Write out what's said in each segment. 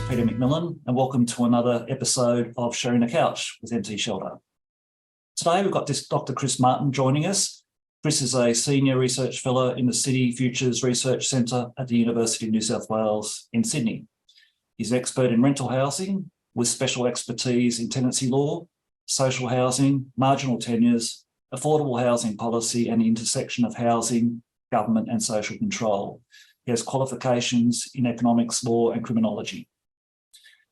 Peter McMillan, and welcome to another episode of Sharing the Couch with MT Shelter. Today we've got Dr. Chris Martin joining us. Chris is a Senior Research Fellow in the City Futures Research Centre at the University of New South Wales in Sydney. He's an expert in rental housing with special expertise in tenancy law, social housing, marginal tenures, affordable housing policy and the intersection of housing, government and social control. He has qualifications in economics, law and criminology.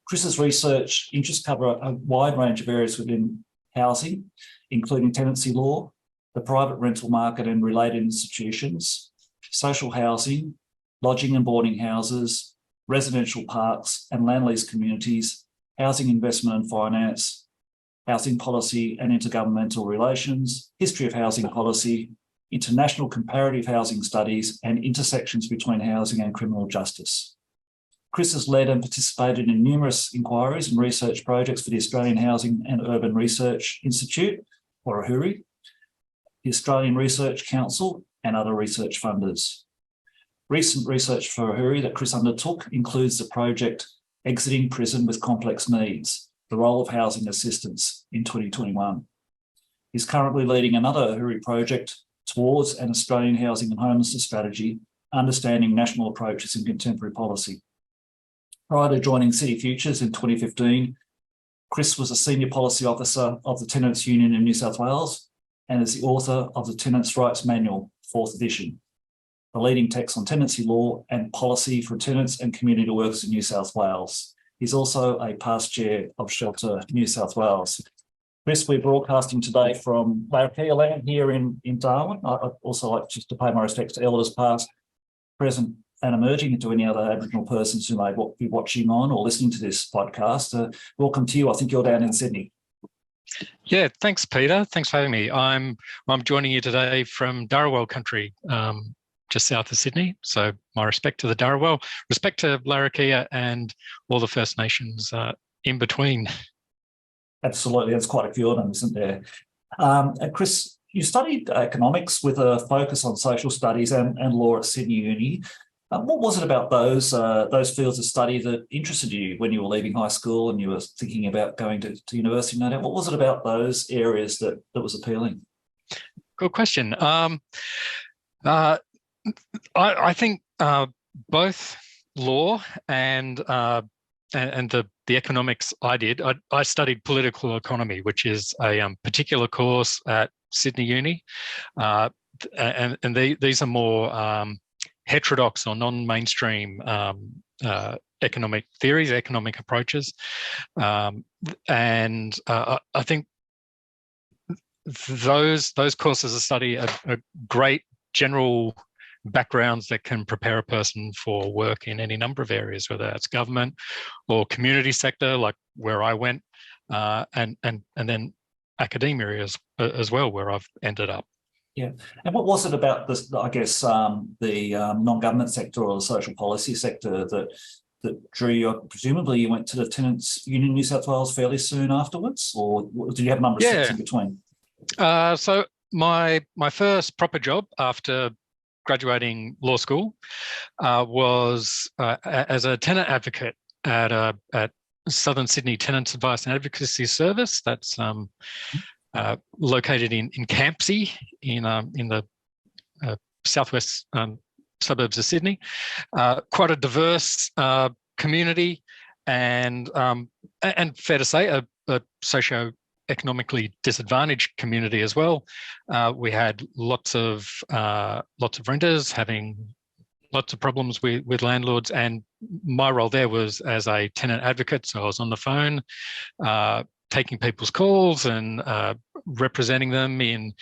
Chris's research interests cover a wide range of areas within housing, including tenancy law, the private rental market and related institutions, social housing, lodging and boarding houses, residential parks and land lease communities, housing investment and finance, housing policy and intergovernmental relations, history of housing policy, international comparative housing studies, and intersections between housing and criminal justice. Chris has led and participated in numerous inquiries and research projects for the Australian Housing and Urban Research Institute, or AHURI, the Australian Research Council, and other research funders. Recent research for AHURI that Chris undertook includes the project Exiting Prison with Complex Needs, the Role of Housing Assistance in 2021. He's currently leading another AHURI project towards an Australian housing and homelessness strategy, understanding national approaches in contemporary policy. Prior to joining City Futures in 2015, Chris was a Senior Policy Officer of the Tenants Union of New South Wales and is the author of the Tenants Rights Manual, 4th edition, the leading text on tenancy law and policy for tenants and community workers in New South Wales. He's also a past chair of Shelter New South Wales. Chris, we're broadcasting today from Larrakia land here in Darwin. I'd also like just to pay my respects to elders past, present and emerging, and to any other Aboriginal persons who may be watching on or listening to this podcast. Welcome to you. I think you're down in Sydney. Yeah, thanks, Peter. Thanks for having me. I'm joining you today from Dharawal country, just south of Sydney. So my respect to the Dharawal, respect to Larrakia and all the First Nations in between. Absolutely, there's quite a few of them, isn't there? And Chris, you studied economics with a focus on social studies and law at Sydney Uni. What was it about those fields of study that interested you when you were leaving high school and you were thinking about going to university? No doubt. What was it about those areas that was appealing? Good question. I think both law and the economics I did. I studied political economy, which is a particular course at Sydney Uni, and these are more heterodox or non-mainstream economic theories, economic approaches, and I think those courses of study are great general backgrounds that can prepare a person for work in any number of areas, whether that's government or community sector, like where I went, and then academia areas as well, where I've ended up. Yeah, and what was it about this? I guess the non-government sector or the social policy sector that drew you? Presumably, you went to the Tenants Union of New South Wales fairly soon afterwards, or did you have a number of steps in between? So my first proper job after graduating law school was as a tenant advocate at Southern Sydney Tenants Advice and Advocacy Service. That's located in Campsie in the southwest suburbs of Sydney. Quite a diverse community, and fair to say a socio-economically disadvantaged community as well. We had lots of renters having lots of problems with landlords, and my role there was as a tenant advocate. So I was on the phone, taking people's calls and representing them in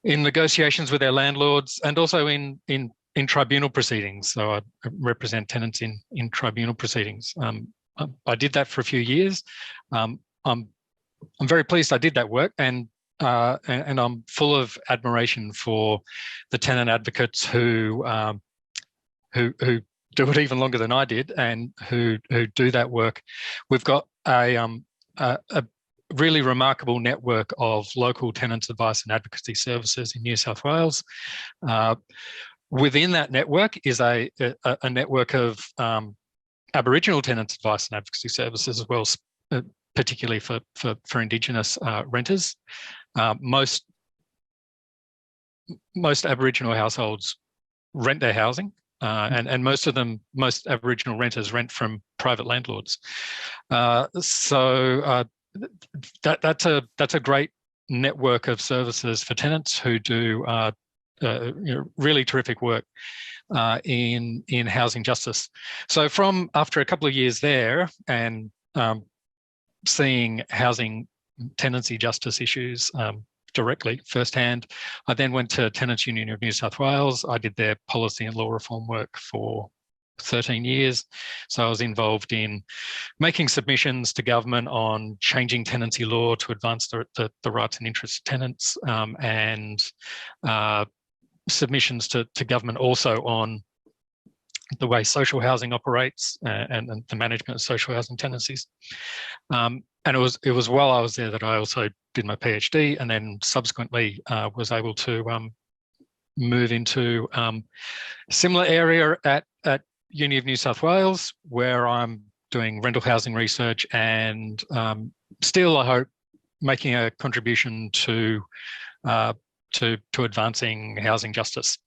negotiations with their landlords, and also in tribunal proceedings. So I represent tenants in tribunal proceedings. I did that for a few years. I'm very pleased I did that work, and I'm full of admiration for the tenant advocates who do it even longer than I did, and who do that work. We've got a really remarkable network of local tenants advice and advocacy services in New South Wales. Within that network is a network of Aboriginal tenants advice and advocacy services as well, particularly for Indigenous renters. Most Aboriginal households rent their housing, and most Aboriginal renters rent from private landlords. So that's a great network of services for tenants who do really terrific work in housing justice. So after a couple of years there and seeing housing tenancy justice issues directly firsthand, I then went to Tenants Union of New South Wales. I did their policy and law reform work for 13 years. So I was involved in making submissions to government on changing tenancy law to advance the rights and interests of tenants, and submissions to government also on the way social housing operates and the management of social housing tenancies. And it was while I was there that I also did my PhD, and then subsequently was able to move into similar area at Uni of New South Wales, where I'm doing rental housing research and still, I hope, making a contribution to advancing housing justice.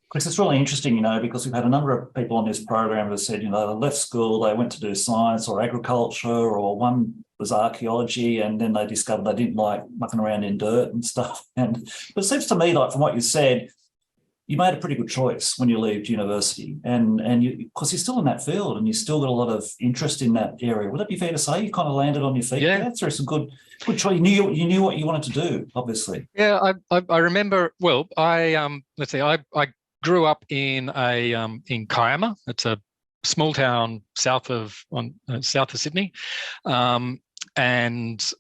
Chris, it's really interesting, because we've had a number of people on this program who have said, they left school, they went to do science or agriculture, or one was archaeology, and then they discovered they didn't like mucking around in dirt and stuff. But it seems to me, like from what you said, you made a pretty good choice when you left university, and because you're still in that field and you've still got a lot of interest in that area. Would that be fair to say? You kind of landed on your feet there through some good choice. You knew what you wanted to do, obviously. Yeah, I remember. Well, I grew up in in Kiama. It's a small town south of Sydney, and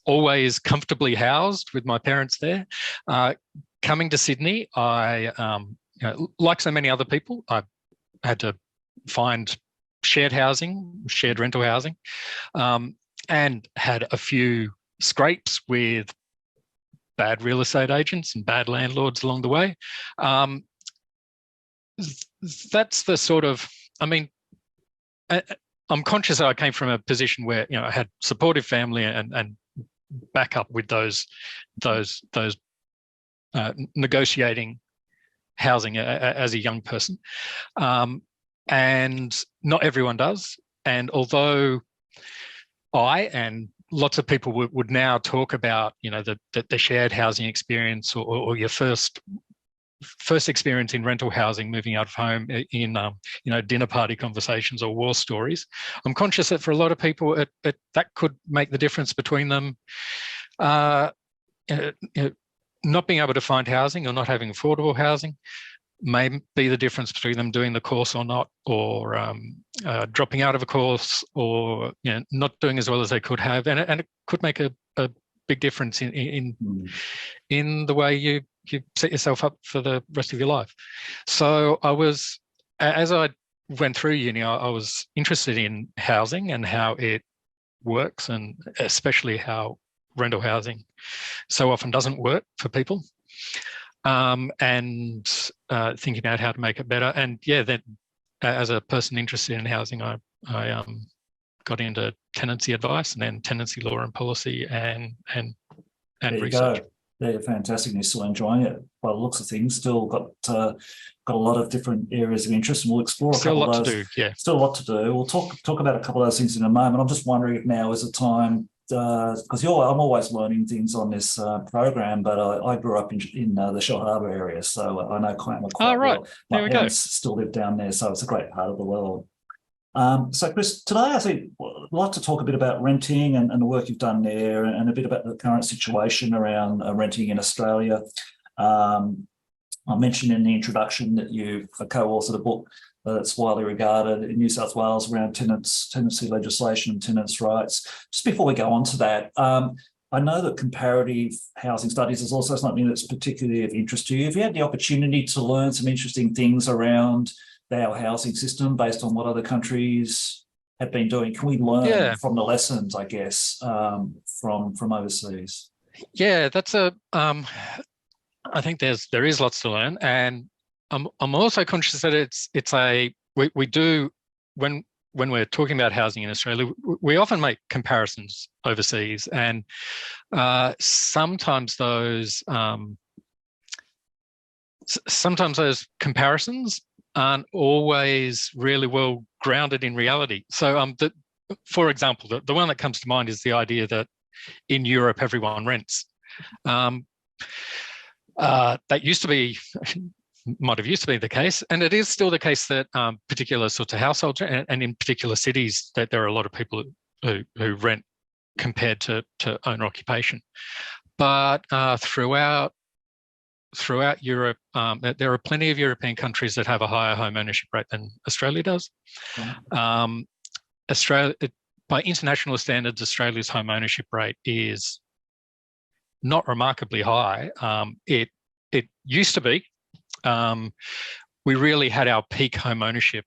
always comfortably housed with my parents there. Coming to Sydney, I, like so many other people, I had to find shared rental housing, and had a few scrapes with bad real estate agents and bad landlords along the way. That's the sort of, I'm conscious that I came from a position where, I had supportive family and backup with those negotiating housing as a young person. And not everyone does. And although I and lots of people would now talk about, the shared housing experience or your first experience in rental housing, moving out of home in, dinner party conversations or war stories. I'm conscious that for a lot of people, that could make the difference between them, not being able to find housing or not having affordable housing may be the difference between them doing the course or not, or dropping out of a course, or not doing as well as they could have, and it could make a big difference in the way you set yourself up for the rest of your life. So as I went through uni, I was interested in housing and how it works, and especially how rental housing so often doesn't work for people. And thinking about how to make it better. And then as a person interested in housing, I got into tenancy advice and then tenancy law and policy and research. There you go. Yeah, fantastic. You're still enjoying it by the looks of things. Still got a lot of different areas of interest, and we'll explore a couple of those. Still a lot to do, yeah. Still a lot to do. We'll talk about a couple of those things in a moment. I'm just wondering if now is a time, because I'm always learning things on this program, but I grew up in the Shell Harbour area, so I know Kiama quite well. My parents still live down there, so it's a great part of the world. So, Chris, today I think I'd like to talk a bit about renting and the work you've done there, and a bit about the current situation around renting in Australia. I mentioned in the introduction that you've co-authored a book that's widely regarded in New South Wales around tenancy legislation and tenants' rights. Just before we go on to that, I know that comparative housing studies is also something that's particularly of interest to you. Have you had the opportunity to learn some interesting things around our housing system based on what other countries have been doing? Can we learn from the lessons, I guess, from overseas? Yeah, that's I think there is lots to learn, and I'm also conscious that it's a we do, when we're talking about housing in Australia, we often make comparisons overseas, and sometimes those comparisons aren't always really well grounded in reality. So, for example, the one that comes to mind is the idea that in Europe everyone rents. That used to be, might have used to be the case, and it is still the case that particular sorts of households and in particular cities, that there are a lot of people who rent compared to owner occupation. But throughout Europe, there are plenty of European countries that have a higher home ownership rate than Australia does. Australia, by international standards, Australia's home ownership rate is not remarkably high. It used to be. We really had our peak home ownership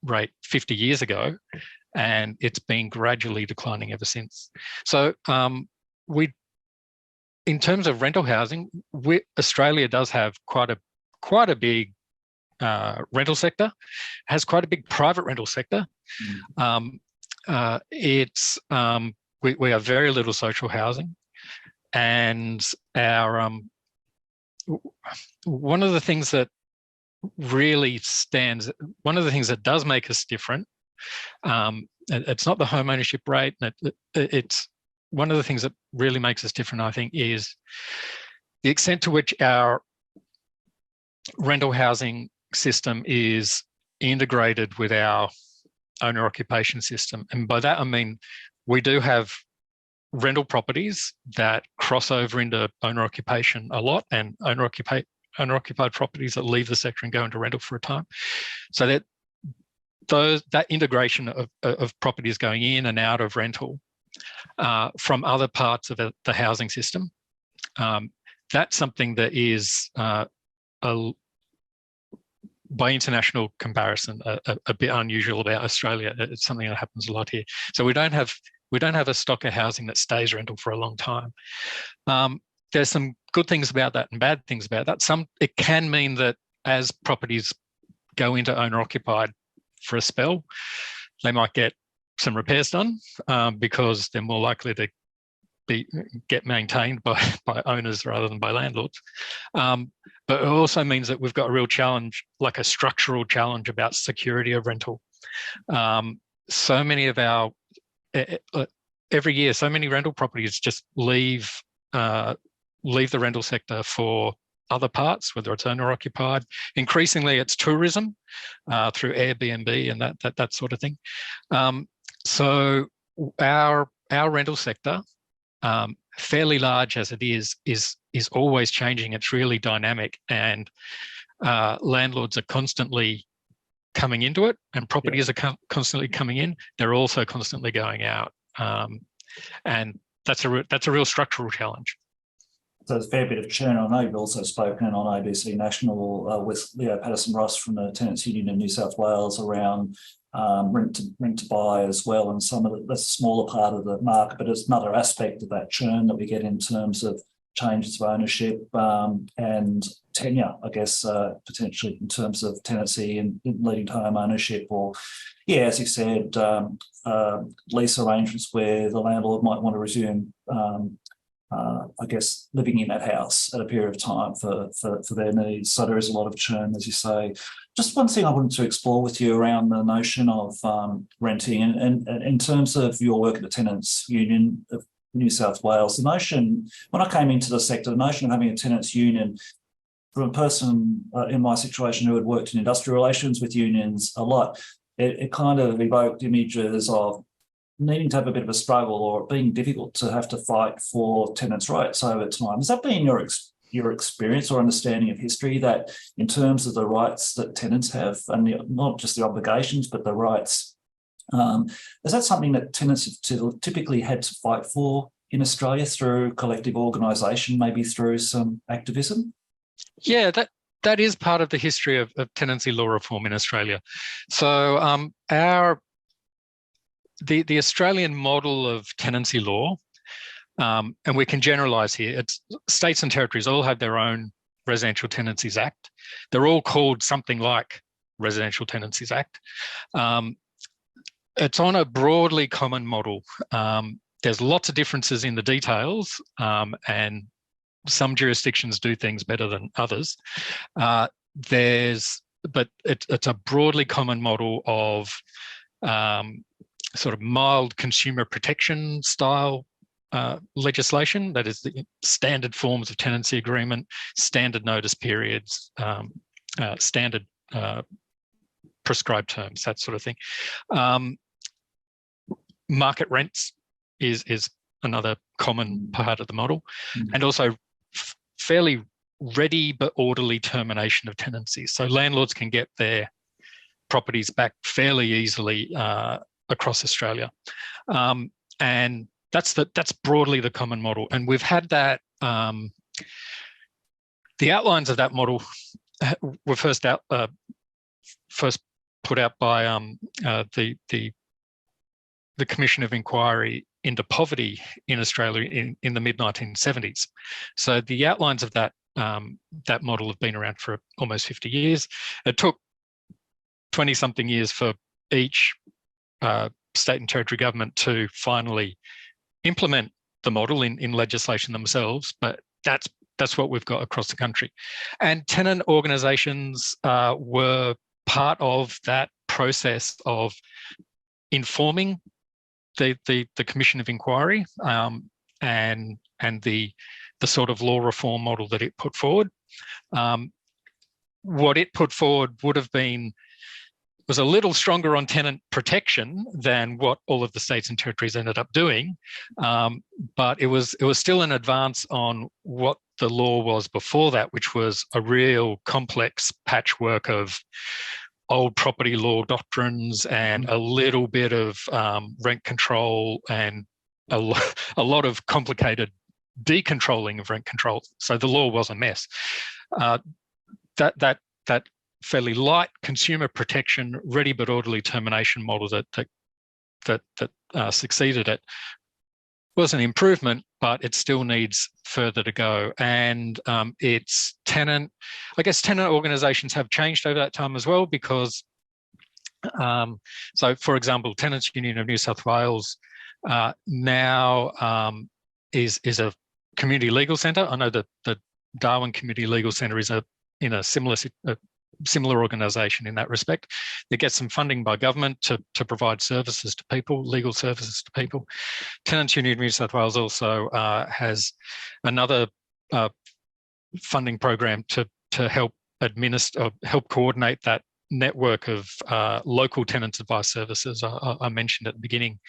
rate 50 years ago, and it's been gradually declining ever since. So in terms of rental housing, Australia does have quite a big rental sector, has quite a big private rental sector. We have very little social housing, and our one of the things that does make us different, it's not the home ownership rate, it's one of the things that really makes us different, I think, is the extent to which our rental housing system is integrated with our owner occupation system. And by that, I mean, we do have rental properties that cross over into owner occupation a lot, and owner occupied properties that leave the sector and go into rental for a time. So that integration of properties going in and out of rental from other parts of the housing system, that's something that is by international comparison a bit unusual about Australia. It's something that happens a lot here. So we don't have a stock of housing that stays rental for a long time. There's some good things about that and bad things about that. It can mean that as properties go into owner occupied for a spell, they might get some repairs done because they're more likely to get maintained by owners rather than by landlords. But it also means that we've got a real challenge, like a structural challenge about security of rental. So many of our every year, so many rental properties just leave the rental sector for other parts, whether it's owner occupied. Increasingly, it's tourism through Airbnb and that sort of thing. So our rental sector, fairly large as it is always changing. It's really dynamic, and landlords are constantly coming into it, and properties are constantly coming in. They're also constantly going out, and that's a real structural challenge. So there's a fair bit of churn. I know you've also spoken on ABC National with Leo Patterson-Ross from the Tenants Union of New South Wales around rent to buy as well, and some of that's a smaller part of the market, but it's another aspect of that churn that we get in terms of changes of ownership and tenure, I guess, potentially in terms of tenancy and leading to home ownership, or as you said, lease arrangements where the landlord might want to resume I guess living in that house at a period of time for their needs. So there is a lot of churn, as you say. Just one thing I wanted to explore with you around the notion of renting, and in terms of your work at the Tenants Union of New South Wales, the notion, when I came into the sector, the notion of having a tenants union, from a person in my situation who had worked in industrial relations with unions a lot, it kind of evoked images of needing to have a bit of a struggle or being difficult to have to fight for tenants' rights over time. Has that been your experience or understanding of history, that in terms of the rights that tenants have, and not just the obligations, but the rights, is that something that tenants have typically had to fight for in Australia through collective organisation, maybe through some activism? Yeah, that is part of the history of tenancy law reform in Australia. So the Australian model of tenancy law, and we can generalise here, it's states and territories all have their own Residential Tenancies Act. They're all called something like Residential Tenancies Act. It's on a broadly common model. There's lots of differences in the details, and some jurisdictions do things better than others. But it's a broadly common model of sort of mild consumer protection style legislation. That is the standard forms of tenancy agreement, standard notice periods, standard prescribed terms, that sort of thing. Market rents is another common part of the model, and also fairly ready but orderly termination of tenancies. So landlords can get their properties back fairly easily across Australia, and that's broadly the common model. And we've had that. The outlines of that model were first put out by the Commission of Inquiry into Poverty in Australia in the mid-1970s. So the outlines of that model have been around for almost 50 years. It took 20-something years for each state and territory government to finally implement the model in legislation themselves, but that's what we've got across the country. And tenant organisations were part of that process of informing the Commission of Inquiry and the sort of law reform model that it put forward. What it put forward was a little stronger on tenant protection than what all of the states and territories ended up doing, but it was still an advance on what the law was before that, which was a real complex patchwork of old property law doctrines and a little bit of rent control and a lot of complicated decontrolling of rent control. So the law was a mess. That fairly light consumer protection, ready but orderly termination model that succeeded it was an improvement, but it still needs further to go. And tenant organisations have changed over that time as well, because so for example, Tenants Union of New South Wales now is a community legal centre. I know that the Darwin Community Legal Centre is in a similar organisation in that respect. They get some funding by government to provide services to people, legal services to people. Tenants Union of New South Wales also has another funding program to help coordinate that network of local tenants advice services I mentioned at the beginning.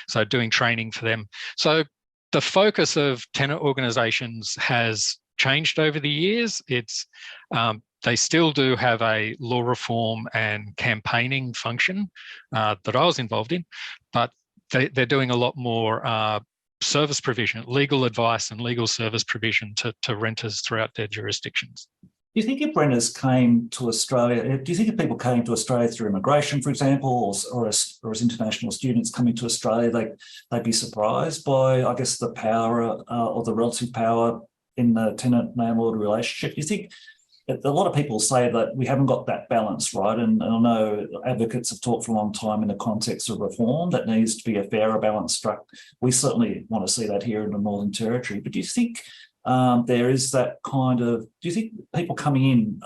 So doing training for them. So the focus of tenant organisations has changed over the years. They still do have a law reform and campaigning function that I was involved in, but they're doing a lot more service provision, legal advice and legal service provision to renters throughout their jurisdictions. Do you think if renters came to Australia, do you think if people came to Australia through immigration, for example, or as international students coming to Australia, they'd be surprised by, I guess, the power or the relative power in the tenant-landlord relationship? Do you think a lot of people say that we haven't got that balance, right? And I know advocates have talked for a long time in the context of reform that needs to be a fairer balance struck. We certainly want to see that here in the Northern Territory. But do you think there is that kind of, do you think people coming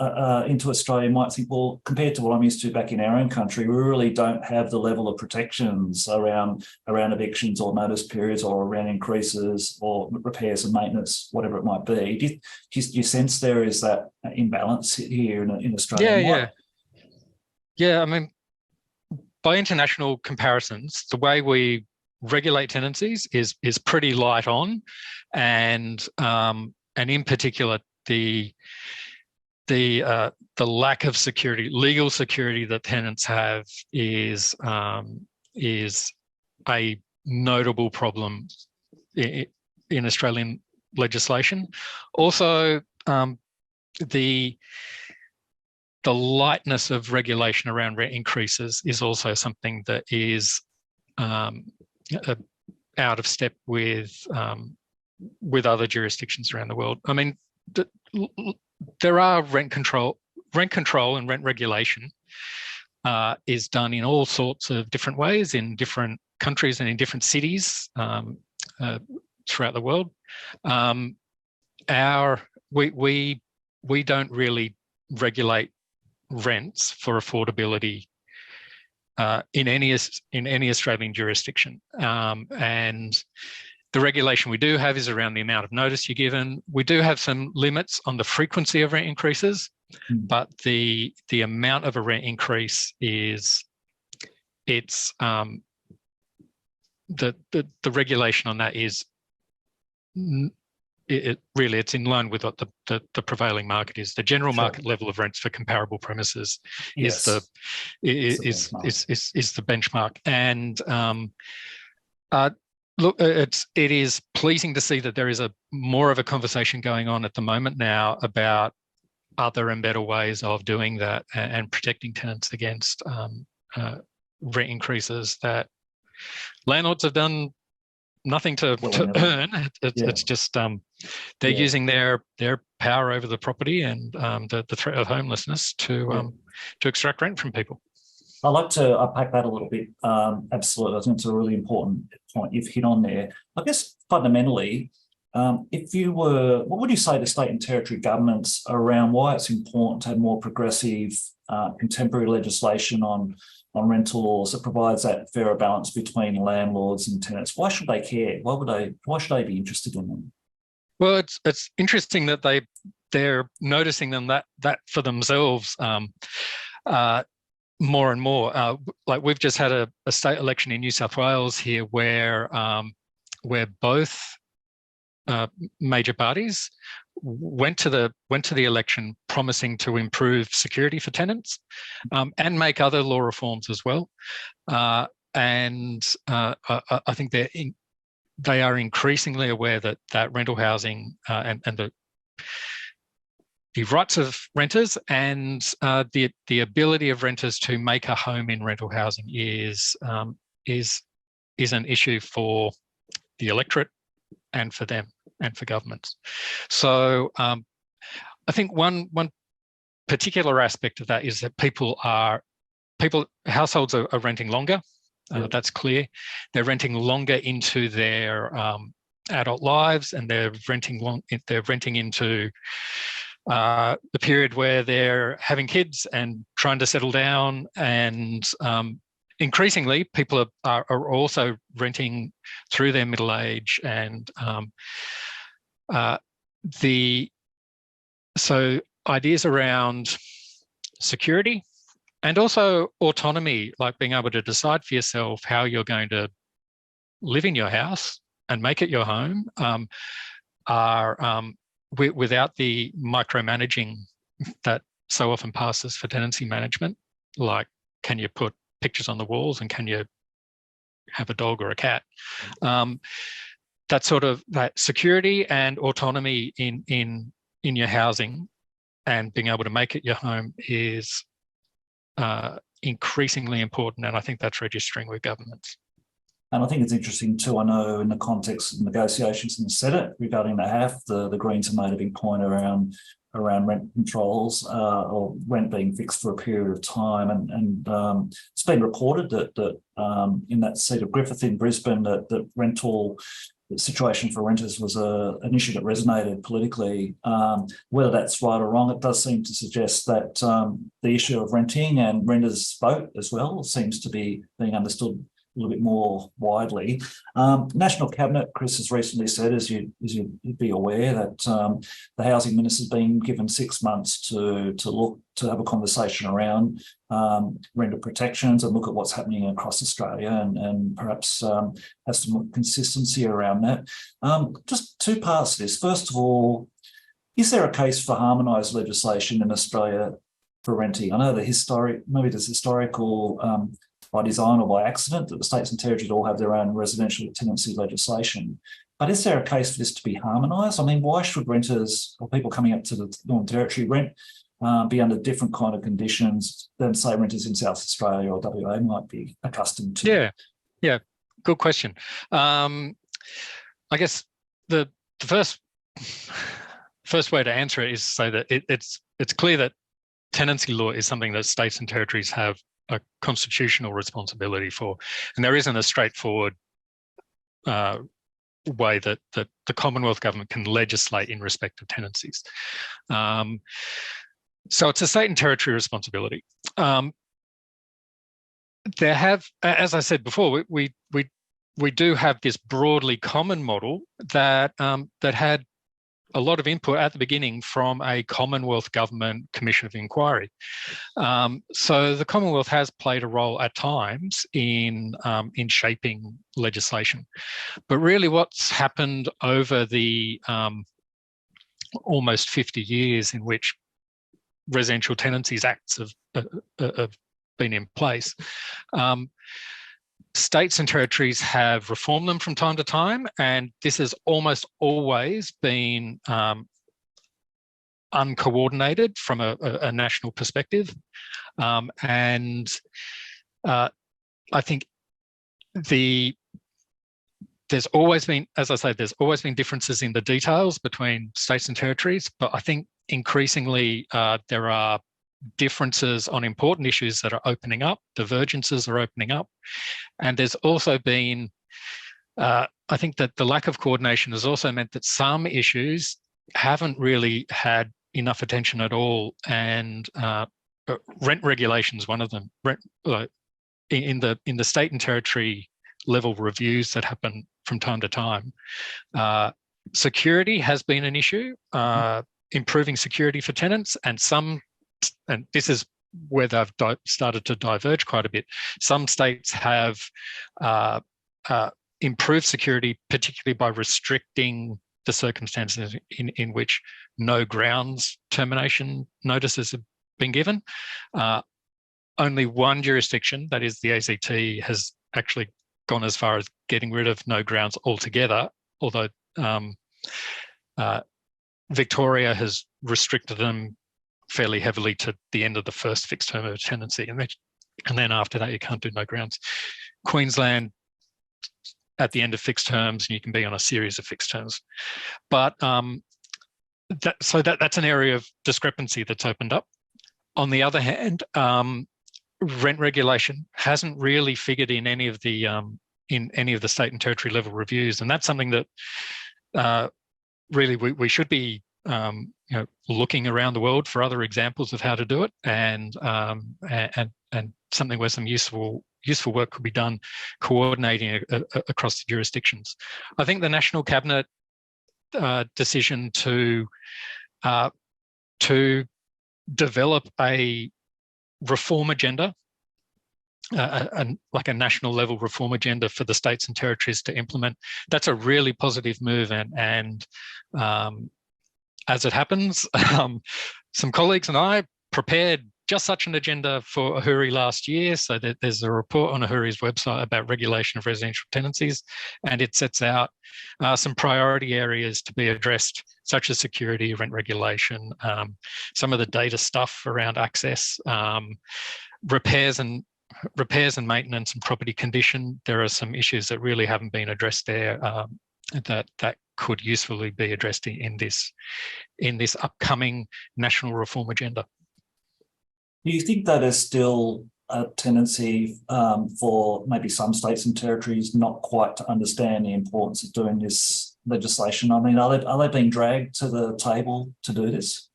into Australia might think, well, compared to what I'm used to back in our own country, we really don't have the level of protections around evictions or notice periods or around increases or repairs and maintenance, whatever it might be. Do you sense there is that imbalance here in Australia? Yeah. I mean, by international comparisons, the way we regulate tenancies is pretty light on, and in particular the lack of security, legal security that tenants have is a notable problem in Australian legislation. Also, the lightness of regulation around rent increases is also something that is out of step with other jurisdictions around the world. I mean, there are rent control and rent regulation is done in all sorts of different ways in different countries and in different cities throughout the world. We don't really regulate rents for affordability in any Australian jurisdiction, and the regulation we do have is around the amount of notice you're given. We do have some limits on the frequency of rent increases, but the amount of a rent increase is the regulation on that is it's in line with what the prevailing market is. The general market level of rents for comparable premises is the benchmark. And look, it is pleasing to see that there is more of a conversation going on at the moment now about other and better ways of doing that and protecting tenants against rent increases that landlords have done nothing to earn. It's just they're using their power over the property and the threat of homelessness to extract rent from people. I'd like to unpack that a little bit. Absolutely, I think it's a really important point you've hit on there. I guess fundamentally, what would you say to state and territory governments around why it's important to have more progressive contemporary legislation on rentals that provides that fairer balance between landlords and tenants? Why should they care? Why should they be interested in them? Well, it's interesting that they're noticing them that for themselves more and more. Like we've just had a state election in New South Wales here where both major parties went to the election promising to improve security for tenants and make other law reforms as well. And I think they are increasingly aware that rental housing and the rights of renters and the ability of renters to make a home in rental housing is an issue for the electorate and for them and for governments. So I think one particular aspect of that is that households are renting longer. That's clear. They're renting longer into their adult lives, and they're renting into the period where they're having kids and trying to settle down. And increasingly, people are also renting through their middle age, and so ideas around security and also autonomy, like being able to decide for yourself how you're going to live in your house and make it your home, are without the micromanaging that so often passes for tenancy management, like can you put pictures on the walls and can you have a dog or a cat? That sort of that security and autonomy in your housing and being able to make it your home is increasingly important, and I think that's registering with governments. And I think it's interesting too. I know in the context of negotiations in the Senate regarding the HAF, the Greens have made a big point around rent controls or rent being fixed for a period of time. And it's been reported that in that seat of Griffith in Brisbane, that the situation for renters was an issue that resonated politically. Whether that's right or wrong, it does seem to suggest that the issue of renting and renters' vote as well seems to be being understood a little bit more widely. National Cabinet, Chris, has recently said, as you'd be aware, that the Housing Minister's been given 6 months to have a conversation around rental protections and look at what's happening across Australia and perhaps have some consistency around that. Just two parts to this. First of all, is there a case for harmonised legislation in Australia for renting? I know maybe there's historical by design or by accident that the states and territories all have their own residential tenancy legislation. But is there a case for this to be harmonised? I mean, why should renters or people coming up to the Northern Territory rent be under different kind of conditions than, say, renters in South Australia or WA might be accustomed to? Yeah, good question. I guess the first way to answer it is to say that it's clear that tenancy law is something that states and territories have a constitutional responsibility for, and there isn't a straightforward way that the Commonwealth government can legislate in respect of tenancies. So it's a state and territory responsibility. There have, as I said before, we do have this broadly common model that that had a lot of input at the beginning from a Commonwealth Government Commission of Inquiry. So the Commonwealth has played a role at times in shaping legislation. But really what's happened over the almost 50 years in which Residential Tenancies Acts have been in place, states and territories have reformed them from time to time, and this has almost always been uncoordinated from a national perspective. And I think there's always been, as I say, there's always been differences in the details between states and territories, but I think increasingly there are differences on important issues that are opening up, divergences are opening up. And there's also been, I think that the lack of coordination has also meant that some issues haven't really had enough attention at all. And rent regulation is one of them. In the state and territory level reviews that happen from time to time, security has been an issue, improving security for tenants, and this is where they've started to diverge quite a bit. Some states have improved security, particularly by restricting the circumstances in which no grounds termination notices have been given. Only one jurisdiction, that is the ACT, has actually gone as far as getting rid of no grounds altogether, although Victoria has restricted them fairly heavily to the end of the first fixed term of tenancy. And then after that, you can't do no grounds. Queensland, at the end of fixed terms, and you can be on a series of fixed terms. But that's an area of discrepancy that's opened up. On the other hand, rent regulation hasn't really figured in any of the state and territory level reviews, and that's something that really we should be looking around the world for other examples of how to do it, and something where some useful work could be done coordinating across the jurisdictions. I think the National Cabinet decision to develop a reform agenda, like a national level reform agenda for the states and territories to implement, that's a really positive move. And as it happens, some colleagues and I prepared just such an agenda for Ahuri last year. So that there's a report on Ahuri's website about regulation of residential tenancies, and it sets out some priority areas to be addressed, such as security, rent regulation, some of the data stuff around access, repairs and maintenance and property condition. There are some issues that really haven't been addressed there that could usefully be addressed in this upcoming national reform agenda. Do you think that is still a tendency for maybe some states and territories not quite to understand the importance of doing this legislation? I mean, are they being dragged to the table to do this?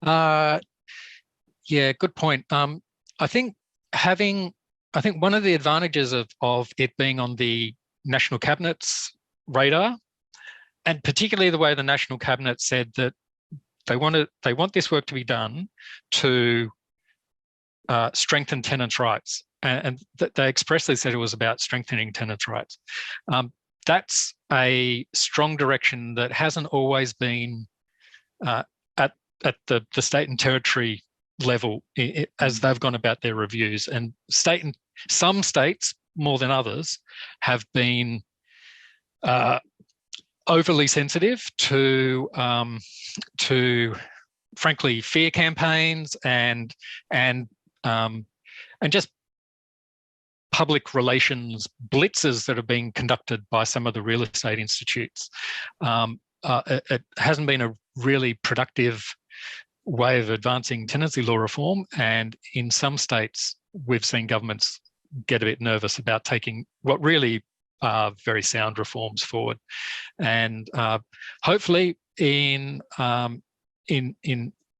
Yeah, good point. I think one of the advantages of it being on the National Cabinet's radar, and particularly the way the National Cabinet said that they want this work to be done to strengthen tenants' rights, and they expressly said it was about strengthening tenants' rights. That's a strong direction that hasn't always been at the state and territory level as they've gone about their reviews. And some states more than others have been overly sensitive to frankly fear campaigns and just public relations blitzes that are being conducted by some of the real estate institutes. It hasn't been a really productive way of advancing tenancy law reform, and in some states we've seen governments get a bit nervous about taking what really are very sound reforms forward. And hopefully in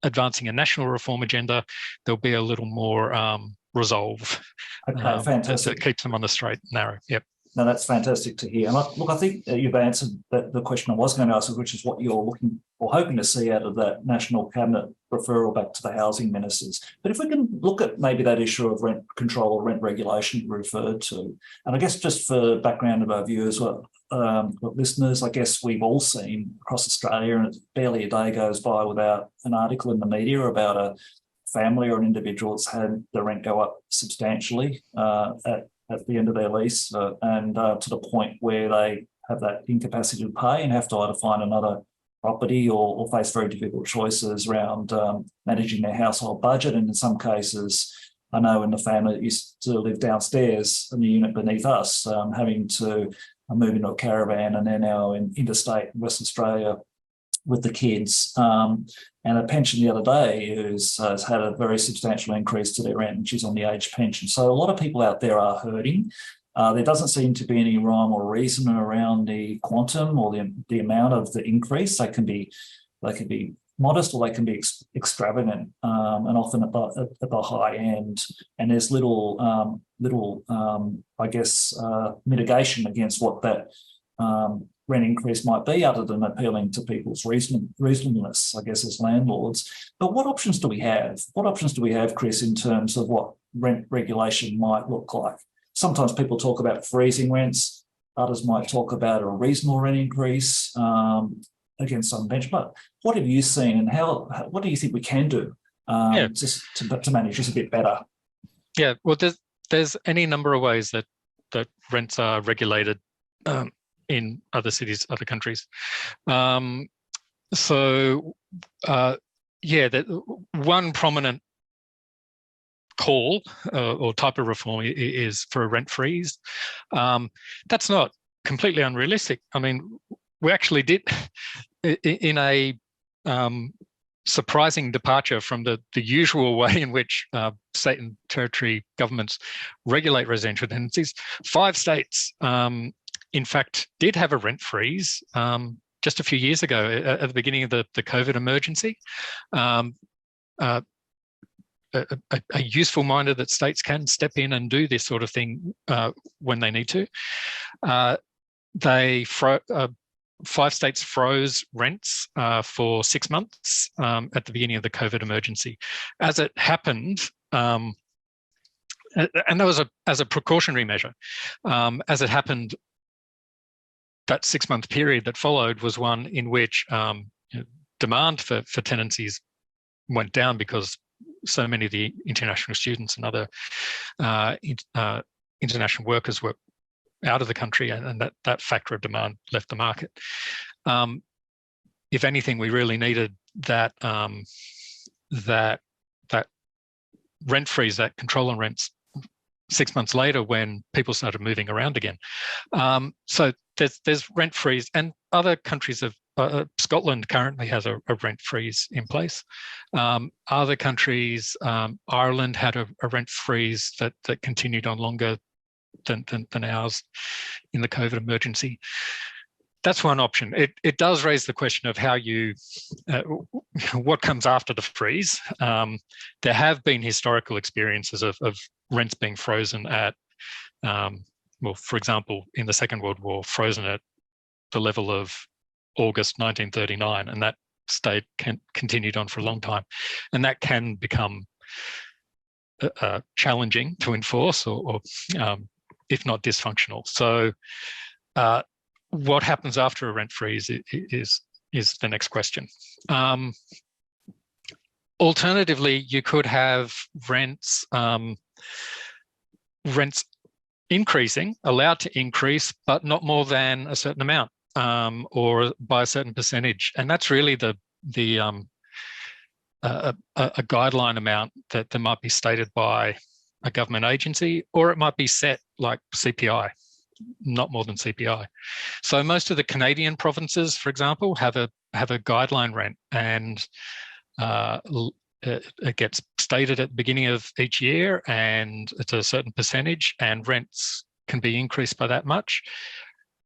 advancing a national reform agenda, there'll be a little more resolve. Okay, fantastic. That keeps them on the straight and narrow. Yep. No, that's fantastic to hear. And look, I think you've answered the question I was going to ask, which is what you're looking or hoping to see out of that National Cabinet referral back to the housing ministers. But if we can look at maybe that issue of rent control or rent regulation you referred to, and I guess just for background of our viewers, listeners, I guess we've all seen across Australia, and barely a day goes by without an article in the media about a family or an individual that's had the rent go up substantially at the end of their lease, and to the point where they have that incapacity to pay and have to either find another property or face very difficult choices around managing their household budget. And in some cases, I know in the family that used to live downstairs in the unit beneath us, having to move into a caravan, and they're now in interstate Western Australia with the kids. And a pension the other day has had a very substantial increase to their rent, and she's on the age pension. So a lot of people out there are hurting. There doesn't seem to be any rhyme or reason around the quantum or the amount of the increase. They can be modest, or they can be extravagant, and often at the high end. And there's little mitigation against what that rent increase might be, other than appealing to people's reasonableness, I guess, as landlords. But what options do we have? What options do we have, Chris, in terms of what rent regulation might look like? Sometimes people talk about freezing rents. Others might talk about a reasonable rent increase against some benchmark. What have you seen, and what do you think we can do just to manage this a bit better? Yeah, well, there's any number of ways that rents are regulated in other cities, other countries. That one prominent call or type of reform is for a rent freeze. That's not completely unrealistic. I mean, we actually did, in a surprising departure from the usual way in which state and territory governments regulate residential tenancies, 5 states in fact did have a rent freeze just a few years ago at the beginning of the COVID emergency. A useful reminder that states can step in and do this sort of thing when they need to. 5 states froze rents for 6 months at the beginning of the COVID emergency. As it happened, and that was as a precautionary measure. As it happened, that 6-month period that followed was one in which demand for tenancies went down because so many of the international students and other international workers were out of the country, and that factor of demand left the market. If anything, we really needed that rent freeze, that control on rents 6 months later when people started moving around again. So there's rent freeze, and other countries have, Scotland currently has a rent freeze in place. Other countries, Ireland had a rent freeze that continued on longer than ours in the COVID emergency. That's one option. It does raise the question of how you, what comes after the freeze. There have been historical experiences of rents being frozen at, well, for example, in the Second World War, frozen at the level of August 1939, and that state continued on for a long time. And that can become challenging to enforce or if not dysfunctional. So what happens after a rent freeze is the next question. Alternatively, you could have rents increasing, allowed to increase, but not more than a certain amount or by a certain percentage. And that's really a guideline amount that might be stated by a government agency, or it might be set like CPI, not more than CPI. So most of the Canadian provinces, for example, have a guideline rent, and it gets stated at the beginning of each year, and it's a certain percentage, and rents can be increased by that much.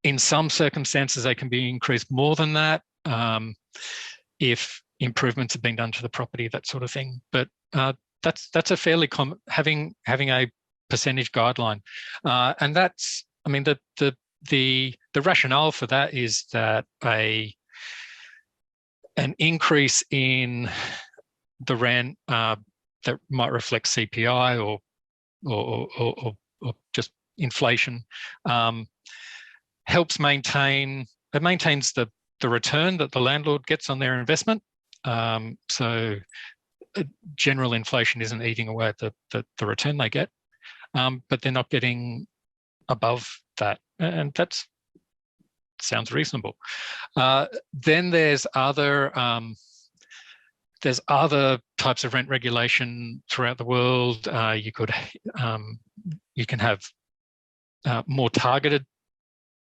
In some circumstances, they can be increased more than that if improvements have been done to the property, that sort of thing. But that's a fairly common, having a percentage guideline, and that's, I mean, the rationale for that is that an increase in the rent that might reflect CPI or just inflation helps maintains the return that the landlord gets on their investment. So general inflation isn't eating away at the return they get, but they're not getting above that, and that sounds reasonable. Then there's other types of rent regulation throughout the world. You can have more targeted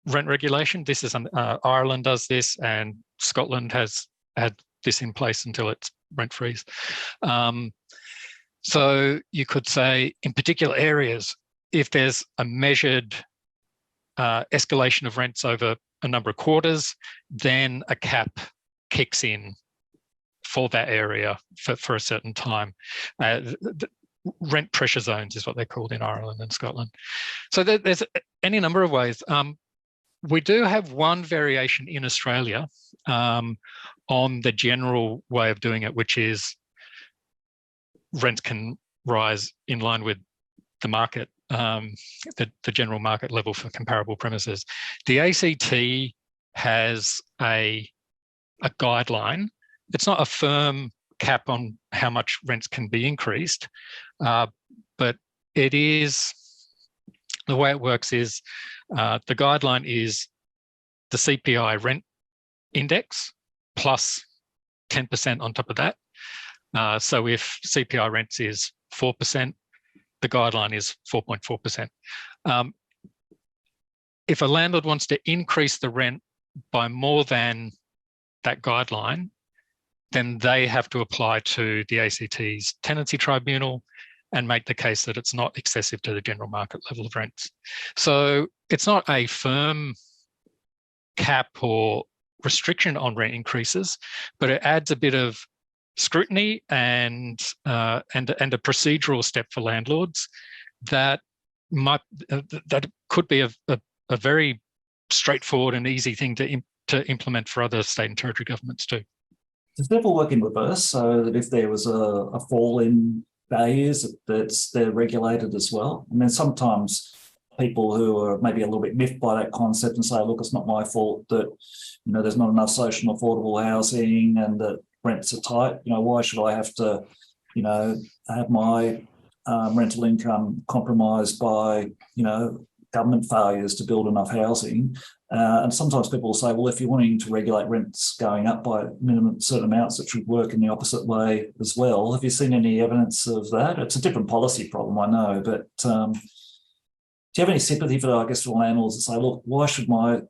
rent regulation. This is Ireland does this, and Scotland has had this in place until it's rent freeze. So you could say in particular areas, if there's a measured escalation of rents over a number of quarters, then a cap kicks in for that area for a certain time. The rent pressure zones is what they're called in Ireland and Scotland. So there's any number of ways. We do have one variation in Australia on the general way of doing it, which is rents can rise in line with the market, the general market level for comparable premises. The ACT has a guideline. It's not a firm cap on how much rents can be increased, but it is, the way it works is the guideline is the CPI rent index plus 10% on top of that. So if CPI rents is 4%, the guideline is 4.4%. If a landlord wants to increase the rent by more than that guideline, then they have to apply to the ACT's tenancy tribunal and make the case that it's not excessive to the general market level of rents. So it's not a firm cap or restriction on rent increases, but it adds a bit of scrutiny and a procedural step for landlords that could be a very straightforward and easy thing to implement for other state and territory governments too. Does it ever work in reverse, so that if there was a fall in values, they're regulated as well? I mean, sometimes people who are maybe a little bit miffed by that concept and say, look, it's not my fault that, you know, there's not enough social and affordable housing and that rents are tight. You know, why should I have to, you know, have my rental income compromised by, you know, government failures to build enough housing? And sometimes people will say, well, if you're wanting to regulate rents going up by minimum certain amounts, it should work in the opposite way as well. Have you seen any evidence of that? It's a different policy problem, I know, but do you have any sympathy for, I guess, for landlords that say, look, why should my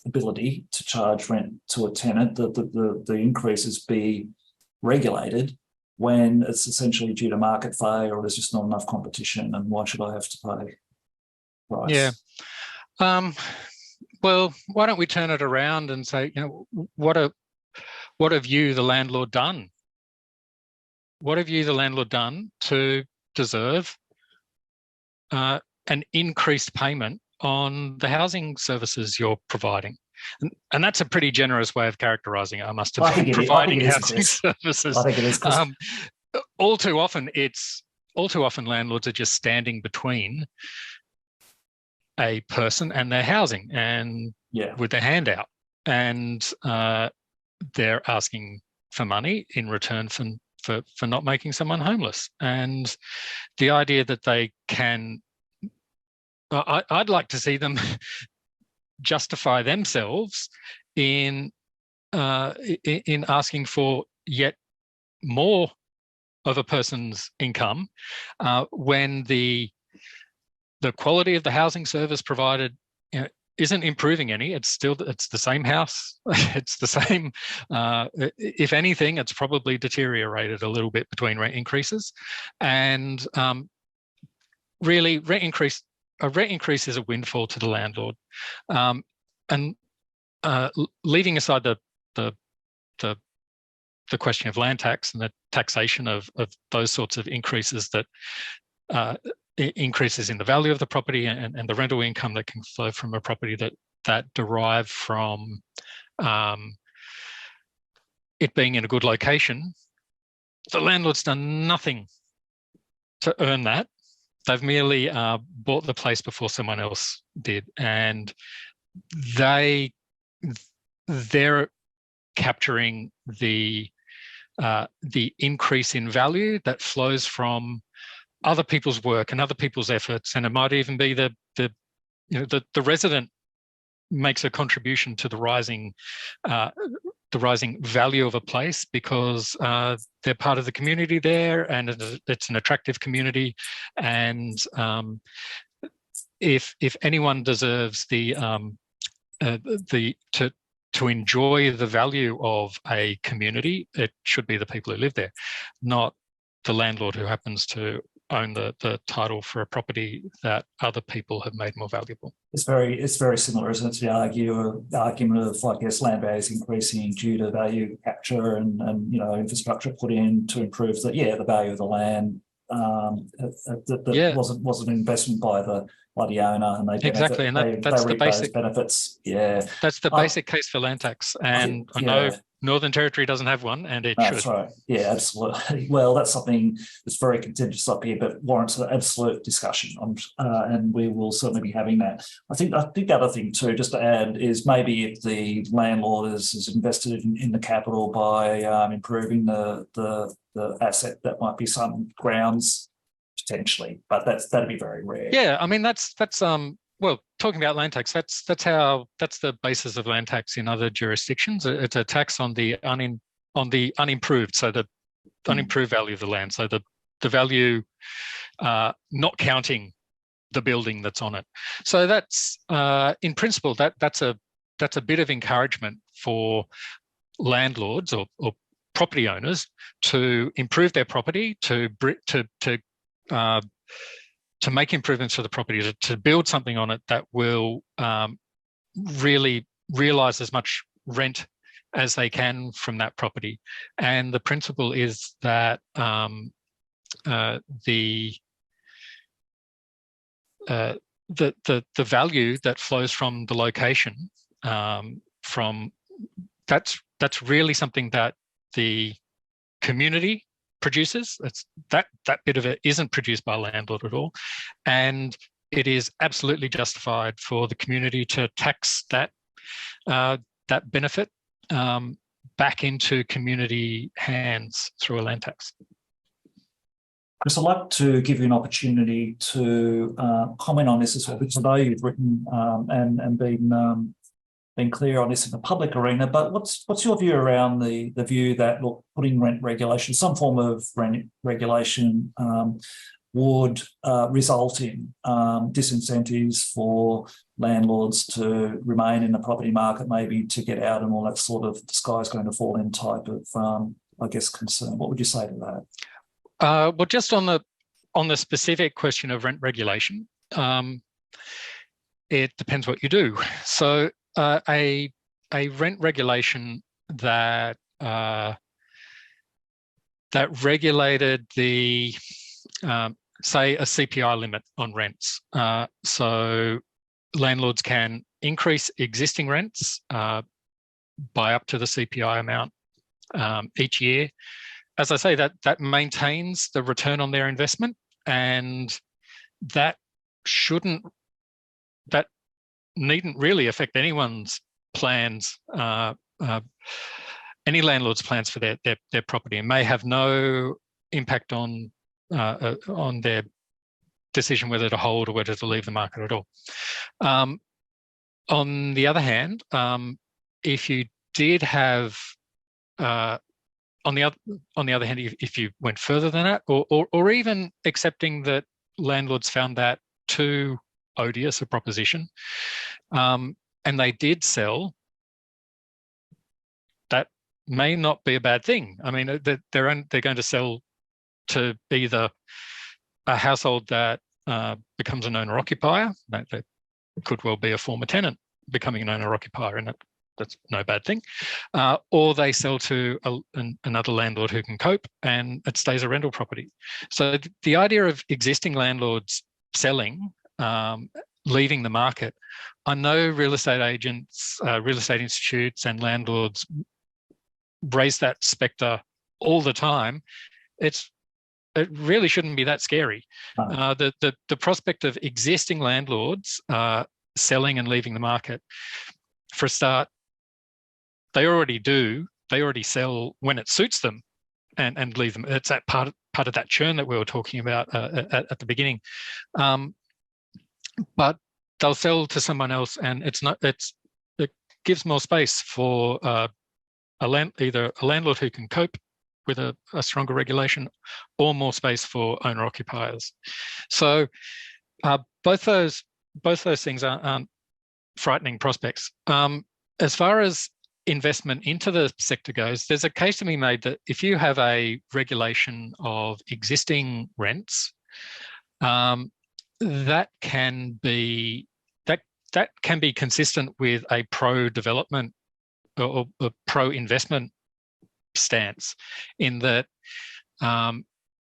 ability to charge rent to a tenant, the increases be regulated when it's essentially due to market failure or there's just not enough competition, and why should I have to pay price? Yeah. Well, why don't we turn it around and say, you know, what have you, the landlord, done? What have you, the landlord, done to deserve an increased payment on the housing services you're providing? And that's a pretty generous way of characterising it, I must admit, providing housing services. I think it is. All too often landlords are just standing between a person and their housing, and with their hand out, and they're asking for money in return for not making someone homeless. And the idea that they can, I'd like to see them justify themselves in asking for yet more of a person's income when the quality of the housing service provided, you know, isn't improving any. It's the same house. It's the same. If anything, it's probably deteriorated a little bit between rent increases, and really, a rent increase is a windfall to the landlord. And leaving aside the question of land tax and the taxation of those sorts of increases that increases in the value of the property and the rental income that can flow from a property that derive from it being in a good location, the landlord's done nothing to earn that. They've merely bought the place before someone else did, and they're capturing the increase in value that flows from other people's work and other people's efforts, and it might even be the resident makes a contribution to the rising value of a place because they're part of the community there, and it's an attractive community. And if anyone deserves to enjoy the value of a community, it should be the people who live there, not the landlord who happens to own the title for a property that other people have made more valuable. It's very similar, isn't it, to the argument of, I guess, land values increasing due to value capture and infrastructure put in to improve the value of the land. Wasn't an investment by the owner, and they benefit, and that's the basic benefits. Yeah, that's the basic case for land tax, and I know Northern Territory doesn't have one, and it should. That's right. Yeah, absolutely. Well, that's something that's very contentious up here, but warrants an absolute discussion, and we will certainly be having that. I think the other thing too, just to add, is maybe if the landlord is invested in the capital by improving the asset, that might be some grounds potentially, but that'd be very rare. Yeah, I mean that's well, talking about land tax, that's the basis of land tax in other jurisdictions. It's a tax on the unimproved, so the unimproved value of the land, so the value not counting the building that's on it. So that's in principle that's a bit of encouragement for landlords or property owners to improve their property, to make improvements to the property, to build something on it that will really realise as much rent as they can from that property. And the principle is that the value that flows from the location, that's really something that the community produces. It's that bit of it isn't produced by a landlord at all, and it is absolutely justified for the community to tax that benefit back into community hands through a land tax. Chris, I'd like to give you an opportunity to comment on this as well, because I know you've written and been clear on this in the public arena, but what's your view around the view that, look, putting rent regulation, some form of rent regulation would result in disincentives for landlords to remain in the property market, maybe to get out, and all that sort of the sky's going to fall in type of, I guess, concern? What would you say to that? Well, just on the specific question of rent regulation, it depends what you do. So a rent regulation that regulated the say a CPI limit on rents, so landlords can increase existing rents by up to the CPI amount each year. As I say, that maintains the return on their investment, and that needn't really affect anyone's plans, any landlord's plans for their property, and may have no impact on their decision whether to hold or whether to leave the market at all. On the other hand, if you did have on the other hand, if you went further than that, or even accepting that landlords found that too odious a proposition. And they did sell. That may not be a bad thing. I mean, they're going to sell to either a household that becomes an owner-occupier. That could well be a former tenant becoming an owner-occupier, and that's no bad thing. Or they sell to another landlord who can cope, and it stays a rental property. So the idea of existing landlords selling, leaving the market, I know real estate agents, real estate institutes and landlords raise that spectre all the time. It really shouldn't be that scary. The prospect of existing landlords selling and leaving the market, for a start, they already do. They already sell when it suits them and leave them. It's that part of that churn that we were talking about at the beginning. But they'll sell to someone else, and it gives more space for either a landlord who can cope with a stronger regulation, or more space for owner occupiers. So both those things aren't frightening prospects. As far as investment into the sector goes, there's a case to be made that if you have a regulation of existing rents, that can be consistent with a pro-development or a pro-investment stance, in that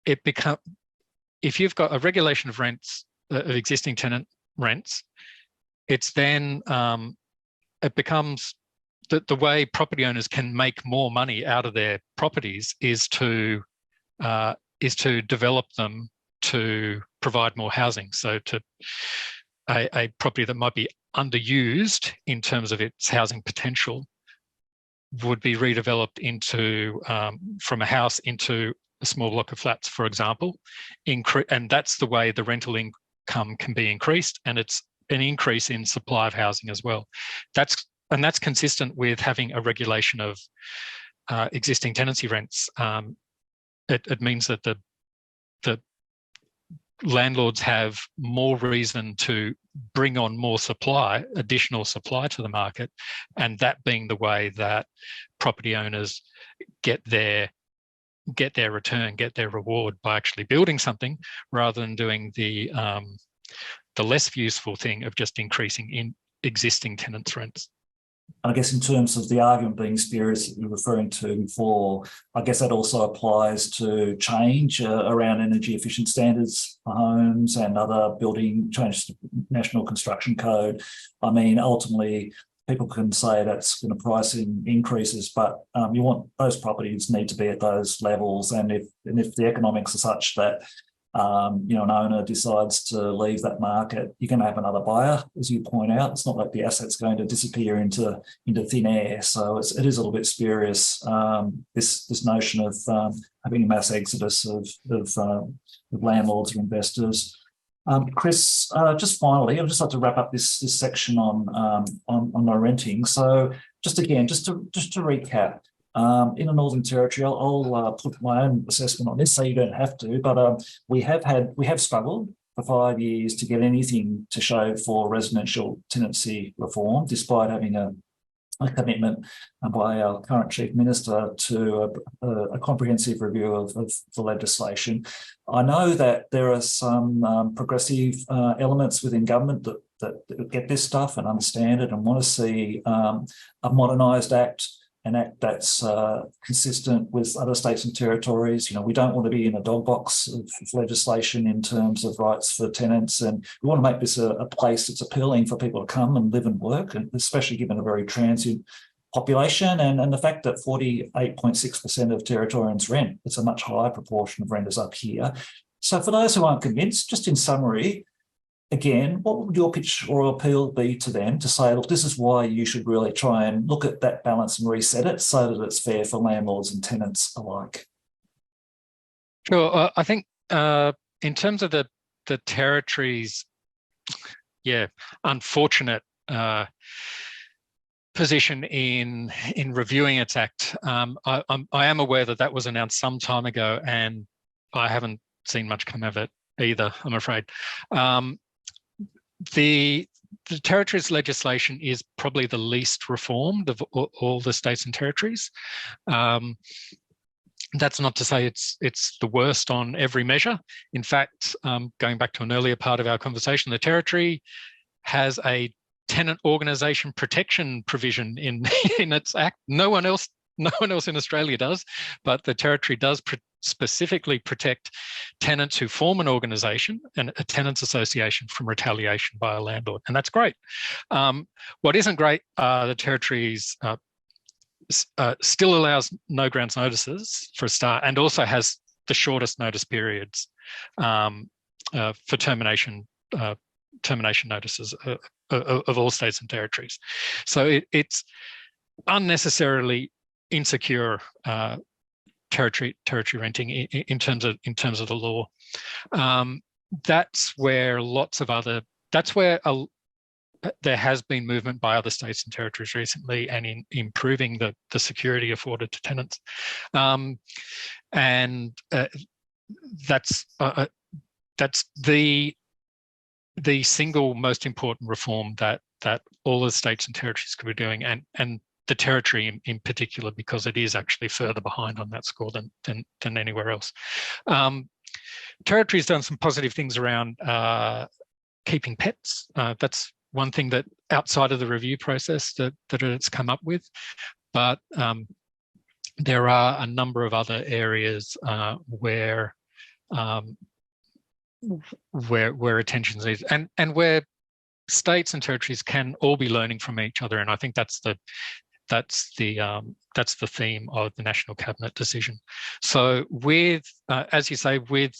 if you've got a regulation of rents, of existing tenant rents, it's then it becomes the way property owners can make more money out of their properties is to develop them to provide more housing. So to a property that might be underused in terms of its housing potential would be redeveloped into from a house into a small block of flats, for example, and that's the way the rental income can be increased, and it's an increase in supply of housing as well. That's consistent with having a regulation of existing tenancy rents. It means that the landlords have more reason to bring on more supply, additional supply to the market, and that being the way that property owners get their return, get their reward by actually building something, rather than doing the less useful thing of just increasing in existing tenants' rents. I guess in terms of the argument being spurious that you were referring to before, I guess that also applies to change around energy efficient standards for homes and other building changes to National Construction Code. I mean, ultimately, people can say that's going to price in increases, but you want those properties need to be at those levels, and if the economics are such that an owner decides to leave that market, you're going to have another buyer, as you point out. It's not like the asset's going to disappear into thin air. So it is a little bit spurious, this notion of having a mass exodus of landlords or investors. Chris, just finally, I'd just like to wrap up this section on no renting. So just to recap. In the Northern Territory, I'll put my own assessment on this, so you don't have to. But we have struggled for 5 years to get anything to show for residential tenancy reform, despite having a commitment by our current Chief Minister to a comprehensive review of the legislation. I know that there are some progressive elements within government that get this stuff and understand it and want to see a modernised act, an act that's consistent with other states and territories. We don't want to be in a dog box of legislation in terms of rights for tenants, and we want to make this a place that's appealing for people to come and live and work, and especially given a very transient population and the fact that 48.6% of Territorians rent. It's a much higher proportion of renters up here. So for those who aren't convinced, just in summary, again, what would your pitch or appeal be to them to say, look, this is why you should really try and look at that balance and reset it so that it's fair for landlords and tenants alike? Sure. I think in terms of the Territory's, unfortunate position in reviewing its act, I am aware that was announced some time ago, and I haven't seen much come of it either, I'm afraid. the territories legislation is probably the least reformed of all the states and territories. That's not to say it's the worst on every measure. In fact, going back to an earlier part of our conversation, the territory has a tenant organisation protection provision in its act. No one else in Australia does, but the territory does specifically protect tenants who form an organisation and a tenants association from retaliation by a landlord, and that's great. What isn't great, the territory's still allows no grounds notices for a start, and also has the shortest notice periods for termination notices of all states and territories. So it's unnecessarily insecure territory renting in terms of the law. That's where there has been movement by other states and territories recently, and in improving the security afforded to tenants. That's the single most important reform that all the states and territories could be doing, and the territory in particular, because it is actually further behind on that score than anywhere else. Territory's done some positive things around keeping pets. That's one thing that outside of the review process that it's come up with, but there are a number of other areas where attention is needed, and where states and territories can all be learning from each other. And I think that's the theme of the National Cabinet decision. So with, as you say, with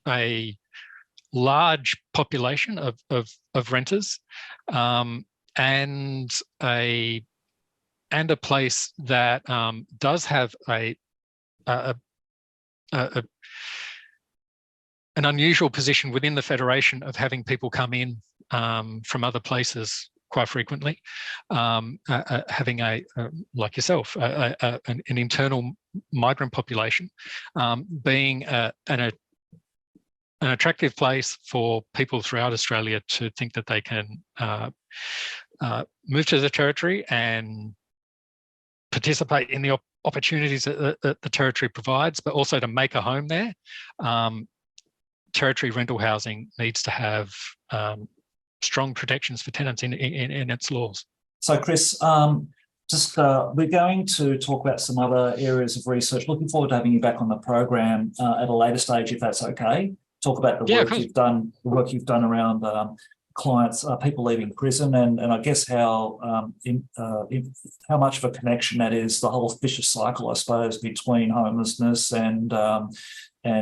a large population of renters, and a place that does have an unusual position within the Federation of having people come in from other places quite frequently, having like yourself, an internal migrant population, being an attractive place for people throughout Australia to think that they can move to the territory and participate in the opportunities that the territory provides, but also to make a home there. Territory rental housing needs to have strong protections for tenants in its laws. So, Chris, we're going to talk about some other areas of research. Looking forward to having you back on the program at a later stage, if that's okay. Talk about the work you've done around clients, people leaving prison, and I guess how much of a connection that is, the whole vicious cycle, I suppose, between homelessness and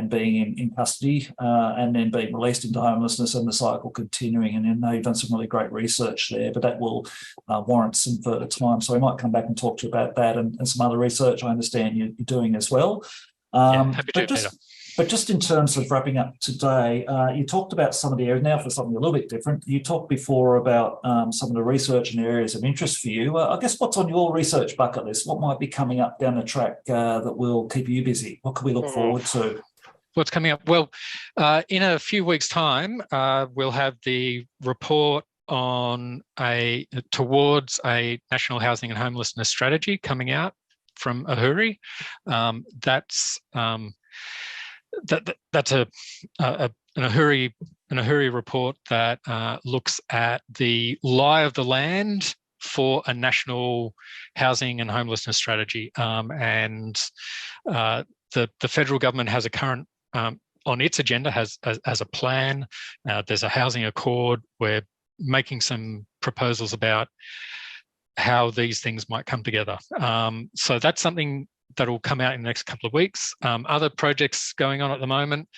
being in custody, and then being released into homelessness, and the cycle continuing. And I know you've done some really great research there, but that will warrant some further time. So we might come back and talk to you about that and some other research I understand you're doing as well. Happy to, Peter. But just in terms of wrapping up today, you talked about some of the areas, now for something a little bit different. You talked before about some of the research and areas of interest for you. I guess what's on your research bucket list? What might be coming up down the track that will keep you busy? What can we look forward to? What's coming up? Well, in a few weeks' time, we'll have the report on towards a national housing and homelessness strategy coming out from Ahuri. That's an Ahuri report that looks at the lie of the land for a national housing and homelessness strategy, and the federal government has a current on its agenda has a plan. There's a housing accord. We're making some proposals about how these things might come together. So that's something that will come out in the next couple of weeks. Other projects going on at the moment.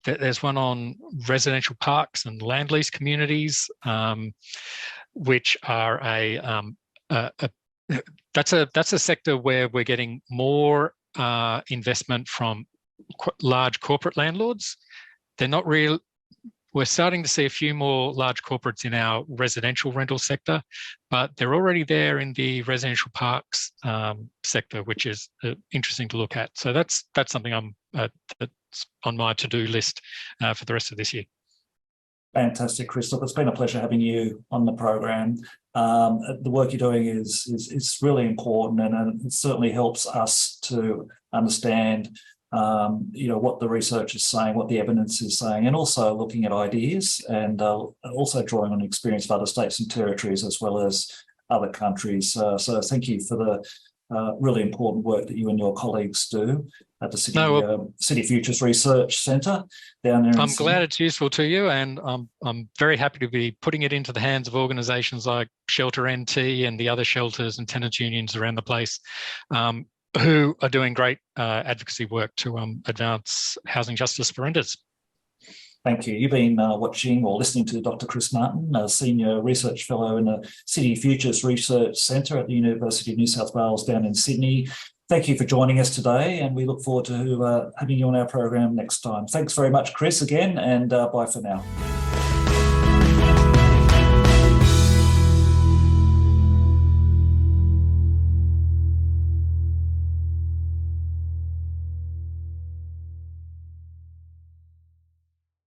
There's one on residential parks and land lease communities, which are that's a sector where we're getting more investment from large corporate landlords. They're not real. We're starting to see a few more large corporates in our residential rental sector, but they're already there in the residential parks sector, which is interesting to look at. So that's something that's on my to-do list for the rest of this year. Fantastic, Chris. Look, it's been a pleasure having you on the program. The work you're doing is really important, and it certainly helps us to understand what the research is saying, what the evidence is saying, and also looking at ideas and also drawing on experience of other states and territories as well as other countries. So thank you for the really important work that you and your colleagues do at the City Futures Research Centre down there in I'm Sydney. glad it's useful to you, and I'm very happy to be putting it into the hands of organisations like Shelter NT and the other shelters and tenants unions around the place, who are doing great advocacy work to advance housing justice for renters. Thank you. You've been watching or listening to Dr. Chris Martin, a Senior Research Fellow in the City Futures Research Centre at the University of New South Wales down in Sydney. Thank you for joining us today, and we look forward to having you on our program next time. Thanks very much, Chris, again, and bye for now.